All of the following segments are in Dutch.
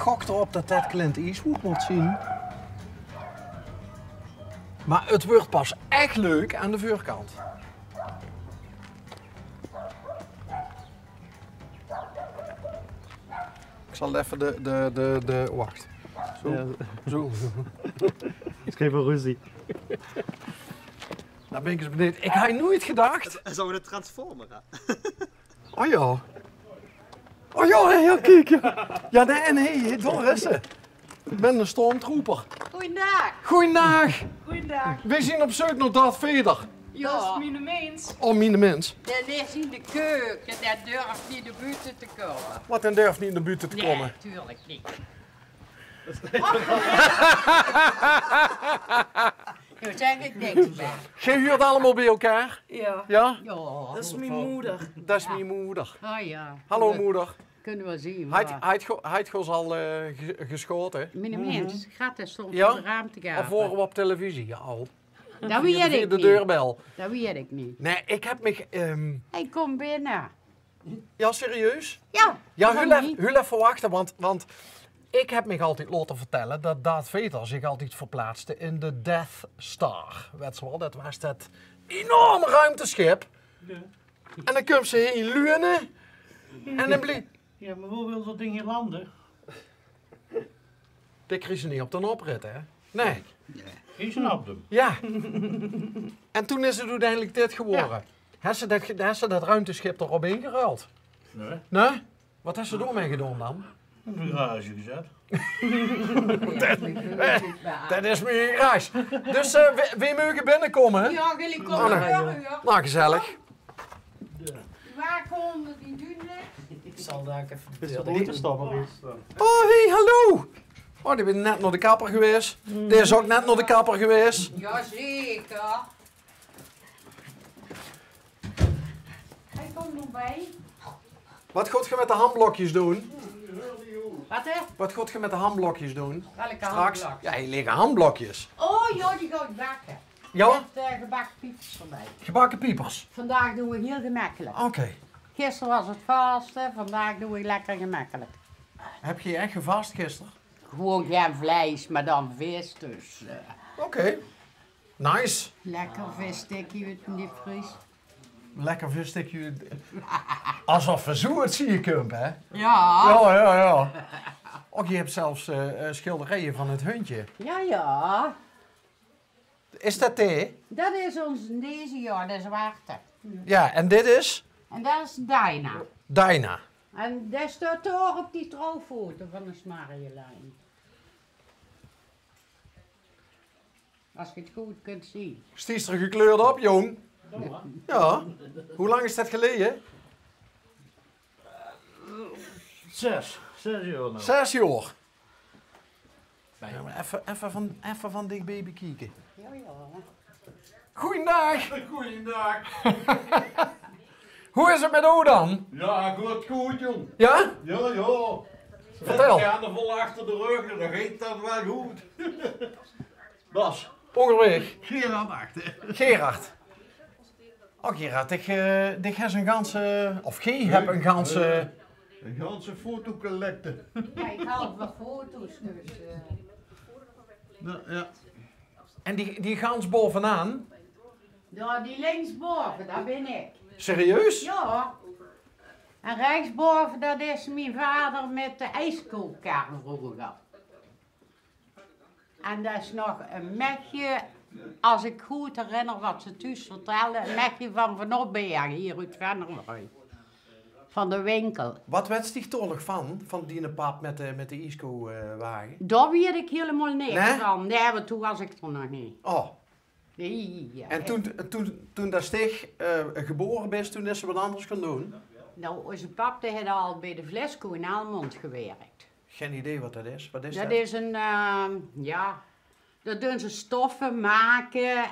gok erop dat dat Clint Eastwood moet zien. Maar het wordt pas echt leuk aan de voorkant. Ik zal even de wacht. Zo. Ja. Zo. Ik geef een ruzie. Daar ben ik eens benieuwd. Ik had nooit gedacht. Zouden we de Transformer aan? Oh ja. Oh ja, kijk. Ja, nee, daar is ze. Ik ben een stormtrooper. Goeiedag. Goeiedag. Goeiedag. We zien op zoek naar Darth Vader. Ja. Dat is mijn mens. Oh, mine mens. Dat is in de keuken. Dat durft niet de buiten te komen. Wat en durft niet in de buurt te komen. Nee, natuurlijk niet. Daar zeg ik niks bij. Gij huurt allemaal bij elkaar? Ja, Ja? Ja. dat is mijn moeder. Dat is mijn moeder. Ah ja. Hallo moeder. Kunnen we zien. Hij had al geschoten. Mijn mens gaat er soms Ja? voor de ruimte gaan. Of horen we op televisie? Ja, al. Dat weet Via ik de niet. deurbel. Dat weet ik niet. Nee, ik heb me... Hij komt binnen. Ja, serieus? Ja. Ja, waarom niet? heel even wachten, want ik heb me altijd laten vertellen dat Darth Vader zich altijd verplaatste in de Death Star. Weet je wel, dat was dat enorme ruimteschip. Ja. En dan komt ze heen lunen. En dan bleef... Ja, maar hoe wil dat ding hier landen? Dat kreeg ze niet op de oprit, hè? Nee. Je snapt hem. Ja. En toen is het uiteindelijk dit geworden. Heeft ze dat ruimteschip erop ingeruild? Nee, Nee? Wat heeft ze ermee gedaan dan? in de garage gezet. Dat is mijn reis. Dus wie mogen binnenkomen? Ja, wil ik Oh, komen nee. horen, ja. Nou, gezellig. Waar komen die dunen? Ik zal daar even Is vertellen. de boterstapper is. Oh, hey, hallo. Oh, die ben net naar de kapper geweest. Die is ook net naar de kapper geweest. Jazeker. Hij komt nog bij. Wat gaat je met de hamblokjes doen? Wat hè? Wat gaat je met de hamblokjes doen? Welke Straks? handblok? Ja, hier liggen hamblokjes. Oh ja, die gaat bakken. Ja? Met gebakken piepers voorbij. Gebakken piepers. Vandaag doen we heel gemakkelijk. Oké. Gisteren was het vasten, vandaag doen we lekker gemakkelijk. Heb je echt gevast gisteren? Gewoon geen vlees, maar dan vis dus. Oké. Nice. Lekker visstikje uit de diepvries. Lekker visstikje. Alsof we zo het zie je kump, hè? Ja. Ja. Och, je hebt zelfs schilderijen van het hondje. Ja. Is dat thee? Dat is ons deze jaar, de zwarte. Ja, en dit is? En dat is Dyna. Dyna. En dat staat toch op die trouwfoto van de Smarrielijn. Als je het goed kunt zien. Stiest er gekleurd op, jong? Ja. Hoe lang is dat geleden? 6 jaar nou. 6 jaar. Ja, maar even van dichtbij bekijken. Ja. Goeiedag. Goeiedag. Hoe is het met O dan? Ja, goed, jong. Ja? Ja. Vertel. We gaan er vol achter de rug en dan gaat dat wel goed. Bas. Ongeveer. Gerard achter. Gerard. Oh Gerard, ik heb een ganse... Of jij hebt een ganse... Een ganse fotocollecte. Ja, ik hou van foto's dus. Ja. En die gans bovenaan? Ja, die linksboven, dat ben ik. Serieus? Ja. En rechtsboven, dat is mijn vader met de ijskookkar vroeger. En dat is nog een mekje, als ik goed herinner wat ze thuis vertellen, een mekje van Opbergen, hier uit Vennerwijk. Van de winkel. Wat werd die toch nog van die pap met de Isco-wagen? Daar weet ik helemaal niks Nee? van. Nee, want toen was ik er nog niet. Oh, Nee, ja. en toen dat Stig geboren is, toen is ze wat anders gaan doen? Nou, onze pap die had al bij de Flesco in Almond gewerkt. Geen idee wat dat is. Wat is Dat dat? is een, dat doen ze stoffen maken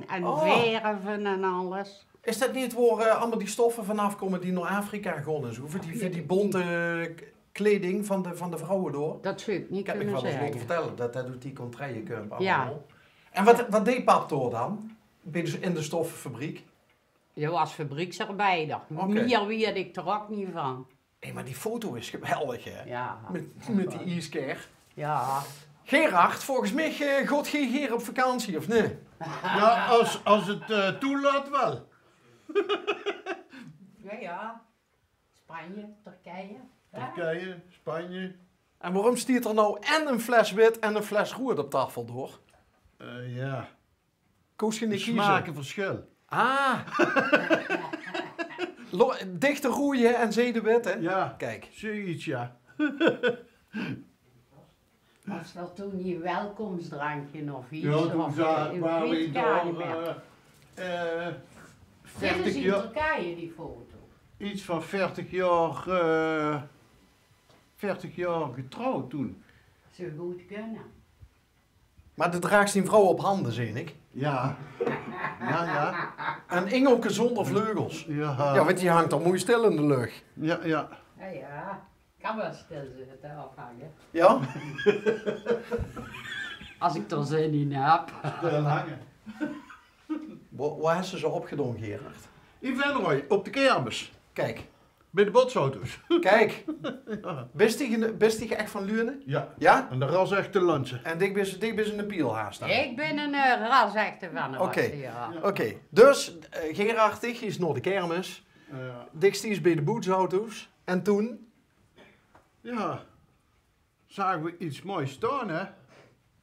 en Oh. verven en alles. Is dat niet waar allemaal die stoffen vanaf komen die naar Afrika gaan en zo? Voor die bonte kleding van de vrouwen door? Dat zou ik niet Ik heb me kunnen wel eens laten zeggen. vertellen, dat doet die contraillencamp Ja. allemaal. En wat deed pap door dan? In de stoffenfabriek? Je was fabrieksarbeider. Oké. Meer weet ik er ook niet van. Hé, maar die foto is geweldig, hè? Ja. Met die ijsker. Ja. Gerard, volgens mij gaat geen Geer op vakantie, of nee? Ja, als het toelaat wel. Ja. Spanje, Turkije. Turkije, Spanje. En waarom stiert er nou en een fles wit en een fles roer op tafel door? Ja. Koos je niet kiezen? Smakenverschil. Ah. Dichte roeien en zedenwit, hè? Ja. Kijk. Zoiets, ja. Was dat toen niet welkomstdrankje of iets? Ja, toen of waren we weet gar niet meer. daar Dit 40 is in jaar, Turkije, die foto. iets van 40 jaar getrouwd toen. Zou goed kunnen. Maar de draagt die vrouw op handen, zie ik. Ja. Ja. En Engelke zonder vleugels. Ja. Ja, want die hangt al mooi stil in de lucht. Ja. Ja, ja. Kan wel stilzitten, afhangen. Ja? Als ik er zin in heb. Stil hangen. Waar heeft ze zo opgedaan, Gerard? In Venrooy, op de kermis. Kijk. Bij de botsauto's. Kijk. Bist die echt van Luurne? Ja. Ja? En daar was echt te lunchen. En dik bist in de piel haast staan. Ik ben een rasechte van Oké. ja. Oké. Dus, Gerard, dik is naar de kermis. Ja. Dikst is bij de boetsauto's. En toen? Ja. Zagen we iets moois staan, hè?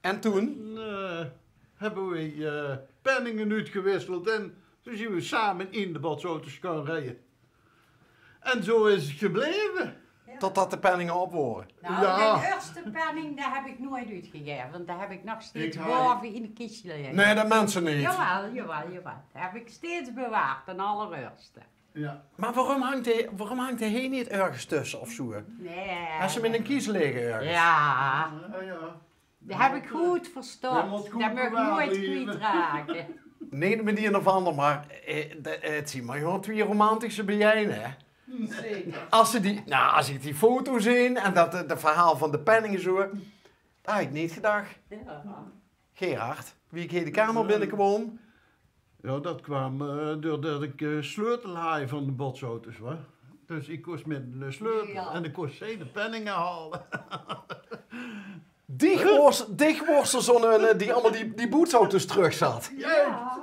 En toen? Hebben we penningen uitgewisseld en toen zien we samen in de botsauto's gaan rijden. En zo is het gebleven. Totdat de penningen op waren. Nou, Ja. de eerste penning, daar heb ik nooit uitgegeven. Want daar heb ik nog steeds Ik boven in de kistje liggen. Nee, dat mensen niet. Jawel. Dat heb ik steeds bewaard, een allereerste. Ja. Maar waarom hangt hij hier niet ergens tussen of zo? Nee. Hij ze hem in een kies liggen ergens. Ja, Ja. dat heb ik goed Dat verstopt. moet goed Dat mag ik bewaard nooit blijven. kwijtraken. Nee, de manier of ander, maar het zien maar gewoon twee romantische bijeen, hè? Zeker. Als ik die foto zie en dat de verhaal van de penningen zo, dat had ik niet gedacht. Ja. Gerard, wie ik hier de kamer binnenkwam, Ja, dat kwam doordat ik sleutel haaien van de botsauto's, hoor. Dus ik kost met de sleutel Ja. en ik kost de penningen halen. dichtworsten zo'n die allemaal die boetsauto's terug zat. Ja.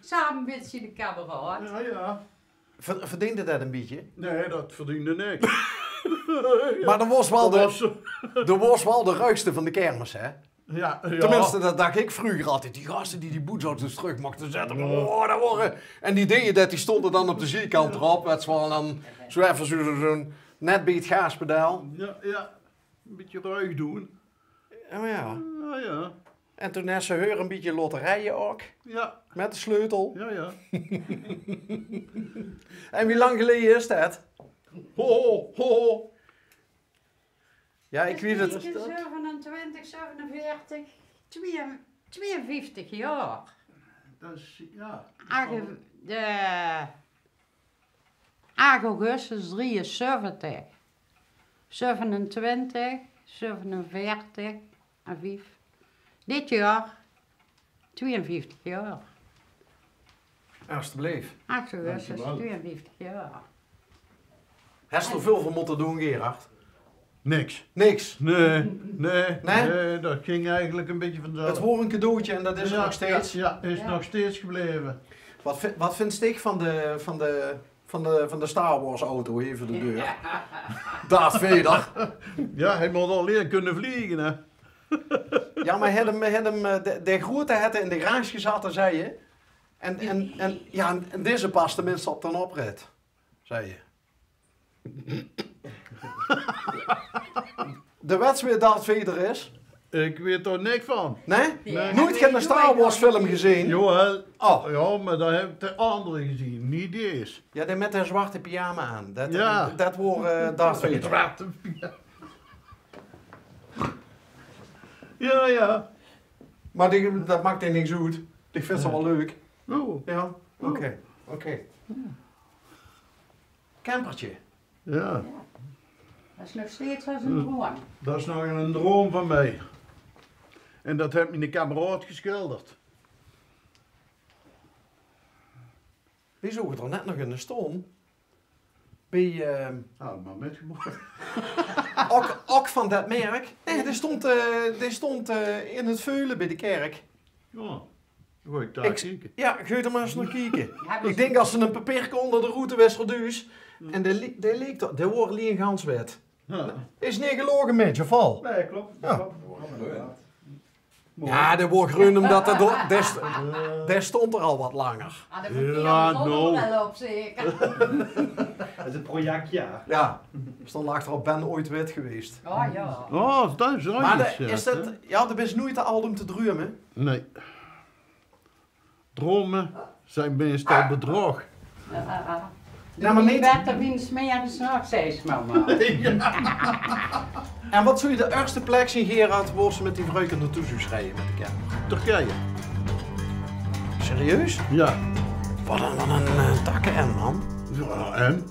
Samen met je de kameraad. Ja. Verdiende dat een beetje? Nee, dat verdiende niks. Maar er was wel Dat de ruigste van de kermis, hè? Ja. Tenminste, dat dacht ik vroeger altijd. Die gasten die boetsauto's terug mochten zetten. Oh, dat waren... En die deden dat, die stonden dan op de zijkant erop. Het was dan zo even zo'n net bij het gaaspedaal. Ja. Een beetje ruig doen. Oh ja. Ja. En toen heeft ze haar een beetje loterijen ook. Ja. Met de sleutel. Ja. En wie lang geleden is dat? Ho. Ja, ik weet het. 27, 47, 52 jaar. Dat is, ja. 8 augustus 73. 27, 47 en 5. Dit jaar 52 jaar. Alsjeblieft. 8 augustus Dankjewel. 52 jaar. Heb je er veel van moeten doen, Gerard? Niks. Niks. Nee, dat ging eigenlijk een beetje vanzelf. Het hoort een cadeautje en dat is er nog steeds. Ja, is Ja. nog steeds gebleven. Wat vindt Stig van de Star Wars auto hier voor de deur? Darth Vader. Ja, hij moet al leren kunnen vliegen, hè. Ja, maar de grote had in de garage gezet, zei je. En deze past tenminste op de oprit, zei je. De wedstrijd Darth Vader is? Ik weet er niks van. Nee? Nee. Nooit geen Star Wars film gezien? Jawel. Oh. Ja, maar dat heb ik de anderen gezien, niet deze. Ja, die met een zwarte pyjama aan. Ja. Dat wordt Darth Vader. Zwarte. Ja. Maar dat maakt hij niks uit. Ik vind ze wel leuk. Oh, Ja, oké. Campertje. ja. Dat is nog steeds als een droom. Dat is nog een droom van mij. En dat heeft mijn kameraad geschilderd. Die zoeken er net nog in de stoom. bij maar metgemaakt. ook van dat merk. Nee, die stond in het veulen bij de kerk. Ja, gooi ik daar kijken. Ja, ga je er maar eens naar kijken. Ja, Ik denk als ze een papiertje onder de route Westerduus. En die leek dat, die wordt alleen gans wet. Ja. Is niet gelogen met je val. Nee, klopt. Ja. Klopt. Inderdaad. Ja, die wordt groen omdat daar stond er al wat langer. Ah, de Ja, verkeerde nou. wel op zeker. Dat is het project, ja. Ja, stond achterop ben ooit wit geweest. Oh ja. Oh, dat is Maar iets. is dat, ja, er is nooit de album te dromen. Nee. Dromen zijn meestal bedrog. Ja, maar niet. Beter winst meer nog, zei mama. En wat zou je de eerste plek zien, Gerard, waar ze met die vrouw naartoe zou schrijven met de camera? Turkije. Serieus? Ja. Wat een takken en man. Ja, en?